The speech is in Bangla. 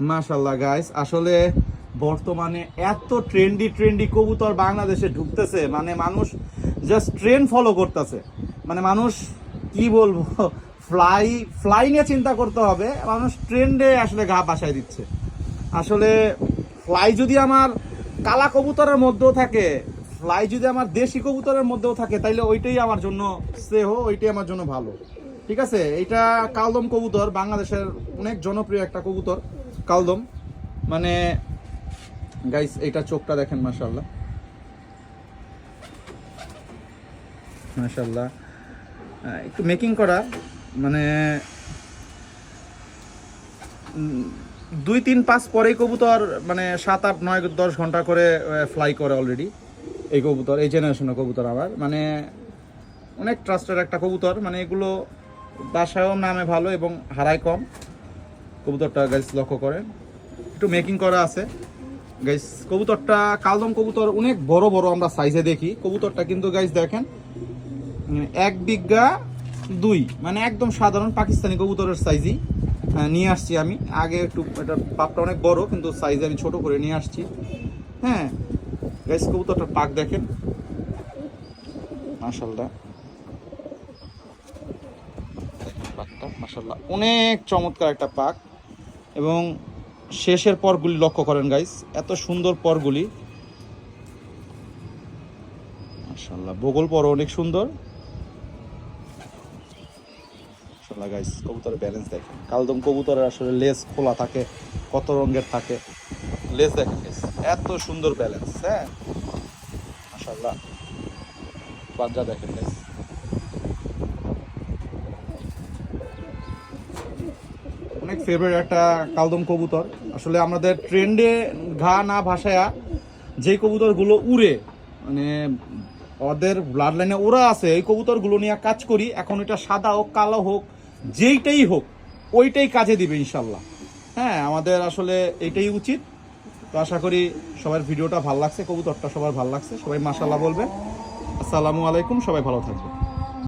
মাশাআল্লাহ গাইস, আসলে বর্তমানে এত ট্রেন্ডি কবুতর বাংলাদেশে ঢুকতেছে, মানে মানুষ জাস্ট ট্রেন্ড ফলো করতেছে। মানে মানুষ কি বলবো, ফ্লাই নিয়ে চিন্তা করতে হবে, মানুষ ট্রেন্ডে আসলে গা ভাসায় দিচ্ছে। আসলে ফ্লাই যদি আমার কালা কবুতরের মধ্যেও থাকে, ফ্লাই যদি আমার দেশি কবুতরের মধ্যেও থাকে, তাইলে ওইটাই আমার জন্য শ্রেয়, ওইটাই আমার জন্য ভালো। ঠিক আছে, এইটা কালদম কবুতর, বাংলাদেশের অনেক জনপ্রিয় একটা কবুতর কালদম। মানে গাইস, এইটা চোখটা দেখেন, মাশাআল্লাহ মাশাআল্লাহ। একটু মেকিং করা, মানে 2, 3, 5 পরেই কবুতর মানে 7, 8, 9, 10 ঘন্টা করে ফ্লাই করে অলরেডি। এই কবুতর, এই জেনারেশনের কবুতর আমার মানে অনেক ট্রাস্টের একটা কবুতর। মানে এগুলো বাসায়ও নামে ভালো এবং হারায় কম। কবুতরটা গাইস লক্ষ্য করেন, একটু মেকিং করা আছে গাইস। কবুতরটা কালদম কবুতর অনেক বড় বড় আমরা সাইজে দেখি। কবুতরটা কিন্তু গাইস দেখেন 1 বিঘা 2, মানে একদম সাধারণ পাকিস্তানি কবুতরের সাইজই নিয়ে আসছি আমি। আগে একটু এটা পাকটা অনেক বড়, কিন্তু সাইজে আমি ছোট করে নিয়ে আসছি। হ্যাঁ গাইস, কবুতরটার পাক দেখেন, মাশাআল্লাহ পাকটা মাশাআল্লাহ অনেক চমৎকার একটা পাক। এবং শেষের পরগুলি লক্ষ্য করেন গাইস, এত সুন্দর পরগুলি, মাশাআল্লাহ। বগল পর অনেক সুন্দর, মাশাআল্লাহ গাইস। কবুতরের ব্যালেন্স দেখেন, কালদম কবুতরের আসলে লেজ খোলা থাকে, কত রঙের থাকে লেজ দেখেন গাইস, এত সুন্দর ব্যালেন্স। হ্যাঁ মাশাআল্লাহ, পাঞ্জা দেখেন গাইস। অনেক ফেভারিট একটা কালদম কবুতর। আসলে আমাদের ট্রেন্ডে ঘা না ভাসায়া যে কবুতরগুলো উড়ে, মানে ওদের ব্লাড লাইনে ওরা আছে, এই কবুতরগুলো নিয়ে কাজ করি। এখন এটা সাদা হোক কালো হোক যেইটাই হোক, ওইটাই কাজে দিবে ইনশাল্লাহ। হ্যাঁ, আমাদের আসলে এইটাই উচিত। তো আশা করি সবার ভিডিওটা ভালো লাগছে, কবুতরটা সবার ভালো লাগছে। সবাই মাশাআল্লাহ বলবেন। আসসালামু আলাইকুম, সবাই ভালো থাকবে।